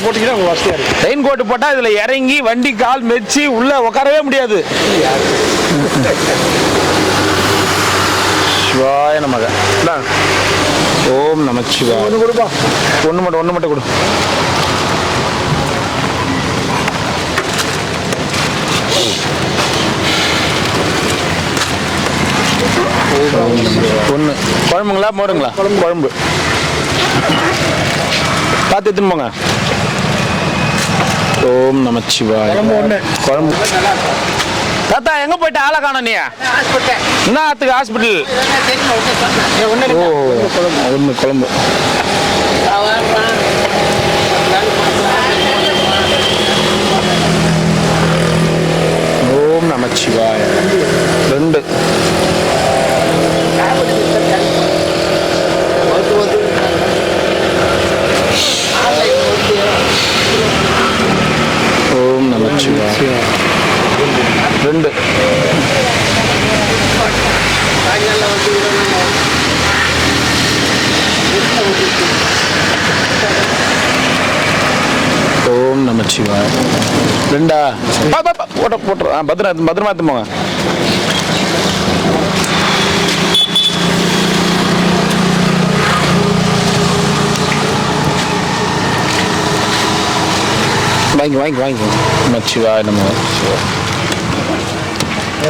போட்டீங்கன்னா உங்க வசதியா இருக்கு. ரெயின் கோட் போட்டா இதுல இறங்கி வண்டி கால் மெச்சி உள்ள உட்காரவே முடியாது. சிவாய நமக. ஓம் நமச்சிவாய. ஒன்று கொடுப்பா. ஒன்று மட்டும் கொடு. ஒன்று குழம்புங்களா மோருங்களா? குழம்பு பார்த்து எடுத்துன்னு போங்க. ஓம் நமச்சிவாய. குழம்பு தாத்தா எங்க போயிட்ட ஆளை காணோம் நீ? என்ன ஆத்துக்கு ஹாஸ்பிட்டல்? ஓ ஒன்று குழம்பு. ஓம் நமச்சிவாய. 2 ஓம் நமச்சிவாய. 2 ஓம் நமச்சிவாய. 2 போட்டு பத்திரமா எடுத்துப்போங்க. வாங்கி நமச்சிவாய நம்ம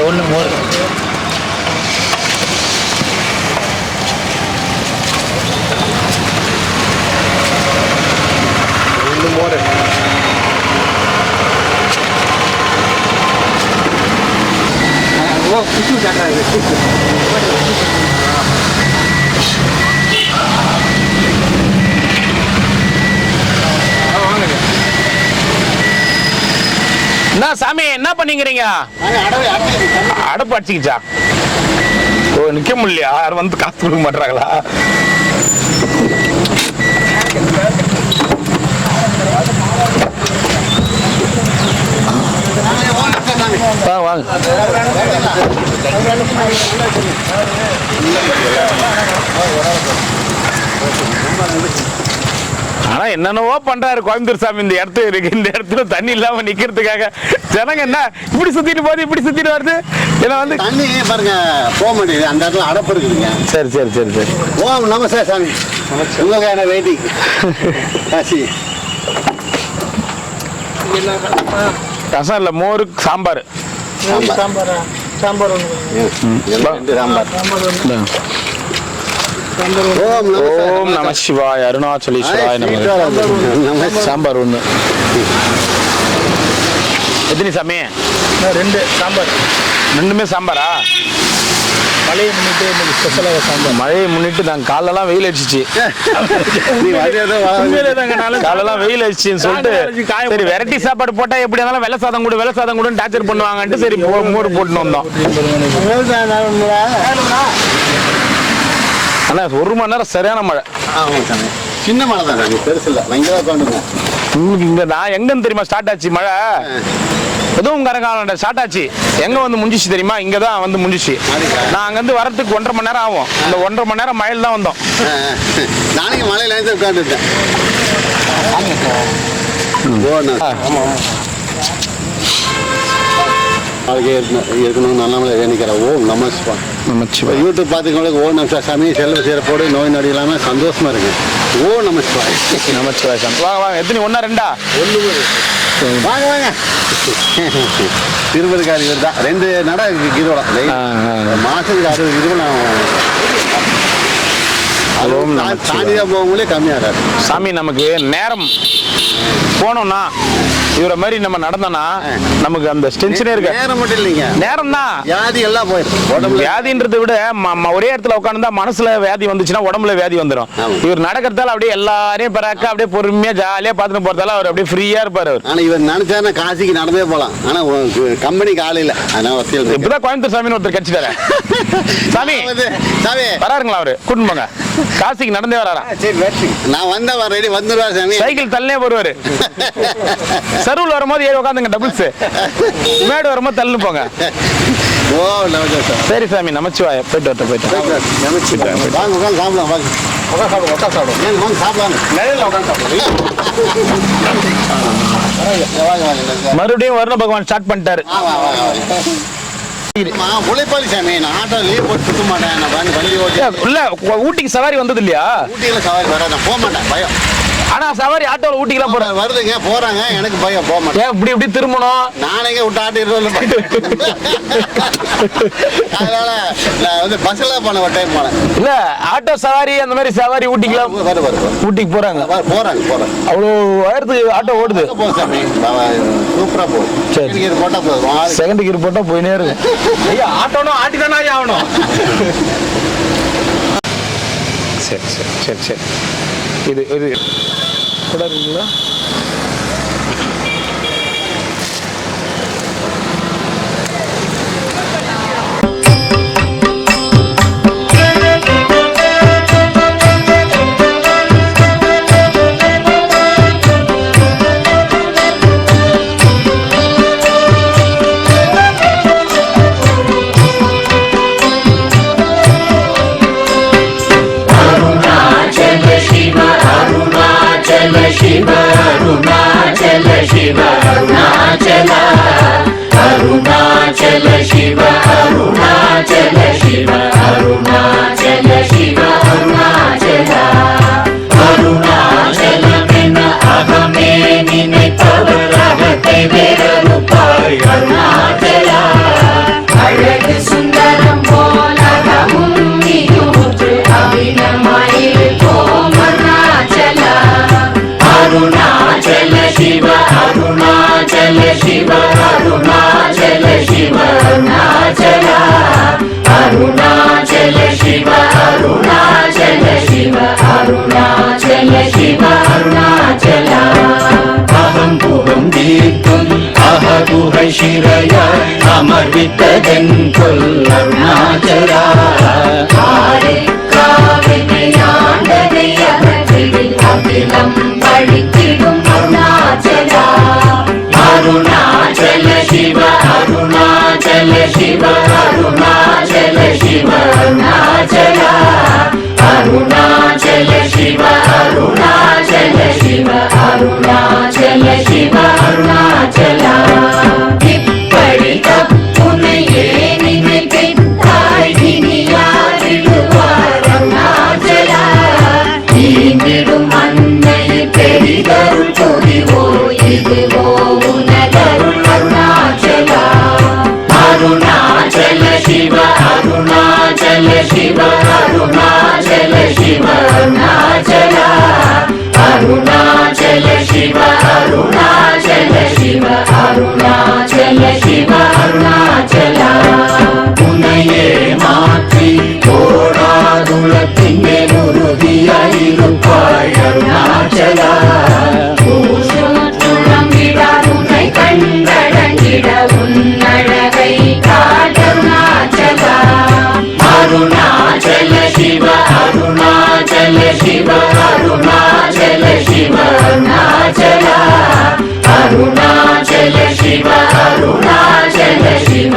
ஒன்று மோர். என்ன சாமி என்ன பண்ணிக்கிறீங்க? அடப்பு அடிச்சுக்கிச்சா? ஓ நிக்க முடியலையா? யாரும் வந்து காசு கொடுக்க மாட்டாங்களா? வாங்க ஆனா என்னென்னவோ பண்றாரு கோயம்புத்தூர் சாமி. இந்த இடத்துல இருக்கு, இந்த இடத்துல தண்ணி இல்லாம நிக்கிறதுக்காக ஜனங்க என்ன இப்படி சுத்திட்டு போகுது, இப்படி சுத்திட்டு வருது. ஏன்னா வந்து தண்ணி பாருங்க போக மாட்டேங்குது. அந்த இடத்துல அடப்பு இருக்குதுங்க. சரி. ஓம் நமஸ்தே சாமி. உங்களுக்கான வெயிட்டிங். காசி ரசம் இல்ல, மோரு சாம்பார். சாம்பார் ஓம் நம சிவாய. அருணாச்சலேஸ்வராய நம. சாம்பார் 1. எத்தனை சாமி? 2 சாம்பார். 2மே சாம்பாரா? மழையை முன்னிட்டு ஸ்பெஷலாக சாம்பார். மழையை முன்னிட்டு நாங்கள் காலெல்லாம் வெயில் அடிச்சிச்சு. காலெல்லாம் வெயில் அடிச்சுன்னு சொல்லிட்டு சரி வெரைட்டி சாப்பாடு போட்டா எப்படி இருந்தாலும் வெள்ளை சாதம் கூட டார்ச்சர் பண்ணுவாங்கன்ட்டு சரி மோர் போட்டுன்னு வந்தோம். ஆனா 1 மணி நேரம் சரியான மழை. சின்ன மழை தான், பெருசு இல்லை. இங்க நான் எங்கன்னு தெரியுமா ஸ்டார்ட் ஆச்சு மழை? எதுவும் கரகாலம் ஸ்டார்ட் ஆச்சு. எங்க வந்து முடிஞ்சிச்சு தெரியுமா? இங்கதான் வந்து முடிஞ்சிச்சு. நான் அங்க இருந்து வரத்துக்கு 1.5 மணி நேரம் ஆகும். அந்த 1.5 மணி நேரம் மழையில தான் வந்தோம். நாளைக்கு மழையில உட்காந்துட்டேன். இருக்கணும் நல்ல வேணிக்கிறேன். ஓம் நம சிவாய். நமச்சிவாய். யூடியூப் பார்த்துக்கவங்களுக்கு ஓ நம சாமி செல்வ சிறப்போடு நோய் நொடி இல்லாமல் சந்தோஷமா இருக்கு. ஓ நம சிவாய். நமச்சிவாய் சாமி. வாங்க வாங்க. எத்தனை ஒன்றா ரெண்டா? வாங்க வாங்க. திருவருக்காரி இவர் தான் 2 நட கிருவலம் மாசத்துக்கு 60 கிருவலம். தானியாக போகங்களே கம்மியாகாது சாமி. நமக்கு நேரம் போனோம்னா இவரை மாதிரி நம்ம நடந்தோம்னா நமக்கு அந்த டென்ஷனே இருக்கு. நேரம் மட்டும் இல்லைங்க, நேரம் தான். வியாதி எல்லாம் போயிடும். வியாதின்றதை விட ஒரே இடத்துல உட்காந்துருந்தா மனசுல வியாதி வந்துச்சுன்னா உடம்புல வியாதி வந்துடும். இவர் நடக்கிறதால அப்படியே எல்லாரையும் பிறக்க அப்படியே பொறுமையா ஜாலியா பார்த்துட்டு போறதால அவர் அப்படியே ஃப்ரீயா இருப்பாரு. ஆனா இவர் நினைச்சாருன்னா காசிக்கு நடந்தே போலாம். ஆனா கம்பெனிக்கு ஆள் இல்ல. இப்பதான் கோயம்புத்தூர் சாமின்னு ஒருத்தர் கட்சிட்டாரு. சாமி சாமி வராருங்களா? அவரு கூட்டிட்டு போங்க. காசிக்கு நடந்தே வராரா? நான் வந்தா ரெடி வந்துருவா சாமி. சைக்கிள் தள்ளியே வருவாரு. சருவில் வரும்போது ஏறி உட்காந்துங்க டபுள்ஸ். மேடு வரும்போது தள்ளு போங்க. ஓ சரி சாமி. நமச்சிவாய. போயிட்டு வரட்டும். போயிட்டு வாங்க உட்காந்து சாப்பிடலாம். வாங்க உட்காந்து சாப்பிடுவோம். வாங்க சாப்பிடலாம். மறுபடியும் வருண பகவான் ஸ்டார்ட் பண்ணிட்டாரு. உழைப்பாளி சாமி. நான் ஆட்டோ லீவ் போட்டு சுத்த மாட்டேன். நான் வண்டி ஓட்டி இல்ல ஊட்டிக்கு சவாரி வந்தது இல்லையா? ஊட்டியில சவாரி வர நான் போக மாட்டேன். பயம். ஆனா சவாரி ஆட்டோல ஊட்டிக்கெல்லாம் போறேன் வருதுங்க போறாங்க. எனக்கு பயம். போக மாட்டேன். இப்படி இப்படி திரும்பணும். நானேங்க விட்டு ஆட்டிடுறோம். அதனால நான் வந்து பஸ்ல போன ஒரு டைம் போனேன். இல்ல ஆட்டோ சவாரி அந்த மாதிரி சவாரி ஊட்டிக்கெல்லாம் ஊட்டிக்கு போறாங்க. போறாங்க. அவ்வளோ உயரத்துக்கு ஆட்டோ ஓடுது. சாமி சூப்பரா போகுது. சரி போட்டா போதும். செகண்ட் கியர் போட்டா போயினே இருக்கு. ஐயா ஆட்டோனா ஆட்டி தானே ஆகணும். சரி சரி சரி சரி. இது இது கூட இருக்குங்களா? शिव अरुणाचल शिव अरुणाचल अरुणाचल शिव अरुणाचल शिव अरुणाचल शिव अरुणाचल अरुणाचल में अहमे निனைப்பவரகத்தை வேறறுப்பாய் அருணாச்சல அழகு சுந்தரம் போலகமும் நீயூற்று அபிநமாயிருப்போம் அருணாச்சல अरुणाचल शिव अरुणाचल शिव अरुणाचल शिव अरुणाचल अरुणाचल शिव अरुणाचल शिव अरुणाचल शिव अरुणाचल अहं पुहं दीप्तुम् अहगुह शिरय अमर्वितदन् कोल् अरुणाचल அகிலம் பழித்திடும் அருணாச்சல அருணாச்சல சிவ அருணாச்சல சிவ அருணாச்சல சிவ அருணாச்சல அருணாச்சல சிவ அருணாச்சல சிவ அருணாச்சல சிவ அருணாச்சல இப்படி தப்புனையே நினைத்தாய் இனி யாரிடுவார் அருணாச்சல ீந்திடும் அன்னை பெரிதருள் புரிவோ இதுவோ உனதருள் அருணாச்சல அருணாச்சல சிவ அருணாச்சல சிவ அருணாச்சல சிவ அருணாச்சல அருணாச்சல சிவ அருணாச்சல சிவ அருணாச்சல சிவ அருணாச்சல உன்னையே மாற்றி ஓடாதுளத்தின் மேல் உறுதியாயிருப்பாய் அருணாச்சல உன்னை கண்டடங்கிட உன்னழகை காட்டருணாச்சல அருணாச்சல சிவ அருணாச்சல சிவ அருணாச்சல சிவ அருணாச்சல அருணாச்சல சிவ அருணாச்சல சிவ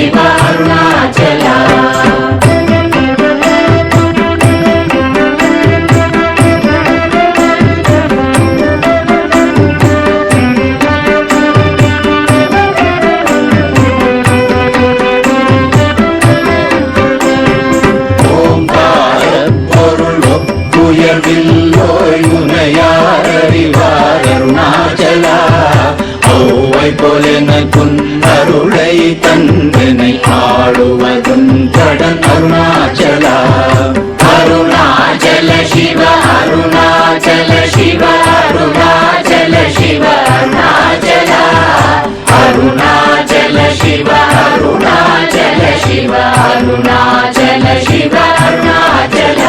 ಶಿವ ಅರುಣಾಚಲ அருணாச்சலா ஔவை போலெனக்குன் அருளை தந்தனை ஆடுவதும் கடன் அருணாச்சலா அருணாச்சல சிவ அருணாச்சல சிவ அருணாச்சல சிவ அருணாச்சல அருணாச்சல சிவ அருணாச்சல சிவ அருணாச்சல சிவ அருணாச்சல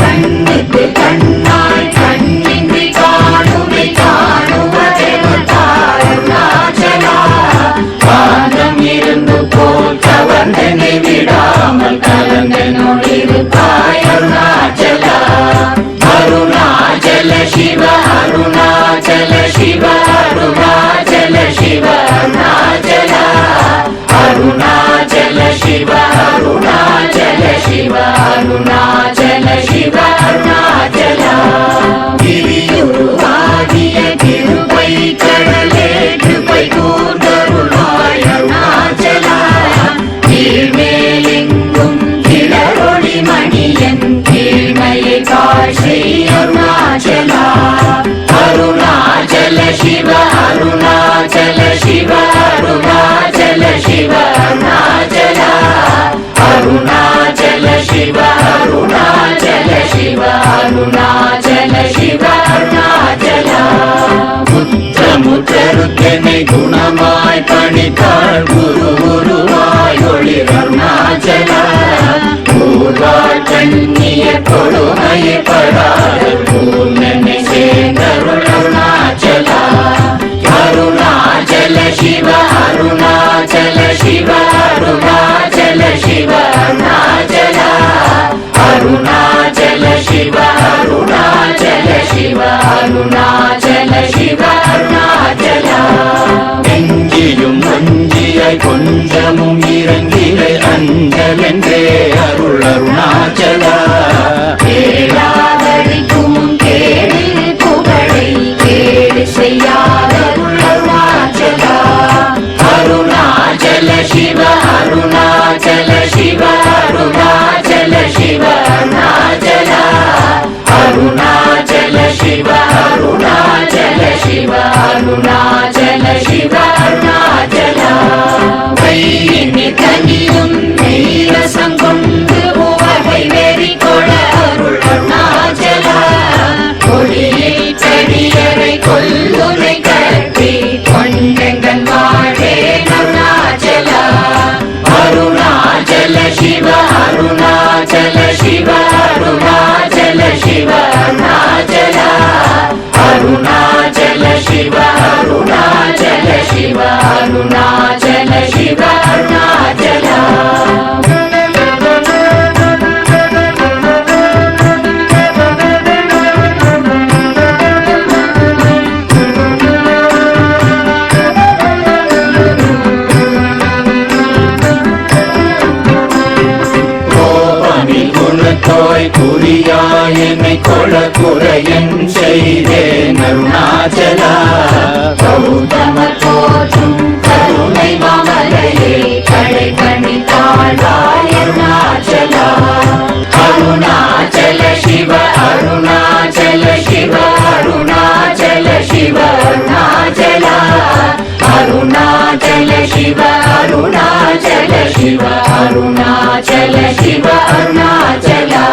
கண்ணுக்கு கண்ணாய் கண்ணின்றி காணுமை காணுவதெவர்தாய் அருணாச்சலா காந்தம் இருந்து போல் கவர்ந்தனை விடாமல் கலந்தனோடிருப்பாய் அருணாச்சலா அருணாச்சல சிவ அருணாச்சல சிவ அருணாச்சல சிவ அருணாச்சலா அருணாச்சல சிவ அருணாச்சல சிவ அருணாச்சல சிவ அருணாச்சலா கிரியுருவாகிய கிருபை கடலே கிருபை கூர்ந்தருளாய் அருணாச்சலா கீழ்மேலெங்கும் கிளரொளி மணியன் கீழ்மையை காட்சி அருணாச்சலா அருணாச்சல சிவ அருணாச்சல சிவ அருணாச்சல சிவ அருணாச்சலா அருணாச்சல சிவ அருணாச்சல சிவ அருணாச்சல சிவ அருணாச்சலா முற்றமுற்றருக்கெனை குணமாய் பணித்தாள் குரு குருவாய் ஒளிர் அருணாச்சலா கூர்வாள் கண்ணிய கொடுமையை படாத பூர்ணனை சேர்ந்தருள் அருணாச்சலா அருணாச்சல சிவ அருணாச்சல சிவ அருணாச்சல சிவ அருணாச்சலா அருணாச்சல சிவ அருணாச்சல சிவ அருணாச்சல சிவ அருணாச்சலா நெஞ்சியும் வஞ்சியாய் கொஞ்சமும் இறங்கிலை அஞ்சலென்றே அருள் அருணாச்சலா கேளாதடிக்கும் கேடு புகழை கேடு செய்யாத அருணாச்சலா அருணாச்சல சிவ அருணாச்சல சிவ அருணாச்சல சிவ அருணாச்சலா அருணாச்சல சிவ அருணாச்சல சிவ அருணாச்சல சிவ அருணாச்சலா கையினி தனியும் நீரசம் கொண்டு உவகை வெறி கொள அருள் அருணாச்சலா ஒளியை செடியரை கொல்லுனை கட்டி கொண்டெங்கள் வாழே அருணாச்சலா அருணாச்சல சிவ அருணாச்சல சிவ அருணாச்சல சிவ அருணாச்சலா அருணாச்சல சிவ அருணாச்சல சிவ அருணாச்சல சிவ அருணாச்சலா குணத்தோய் குறியாய் என்னை கொள குறையன் செய்தேன் அருணாச்சலா கௌதமர் போற்றும் கருணை மாமலையே கடை கண்ணி தாழ்வாய் அருணாச்சலா அருணாச்சல சிவ அருணாச்சல சிவ அருணாச்சல சிவ அருணாச்சலா அருணாச்சல சிவ அருணாச்சல சிவ அருணாச்சல சிவ அருணாச்சலா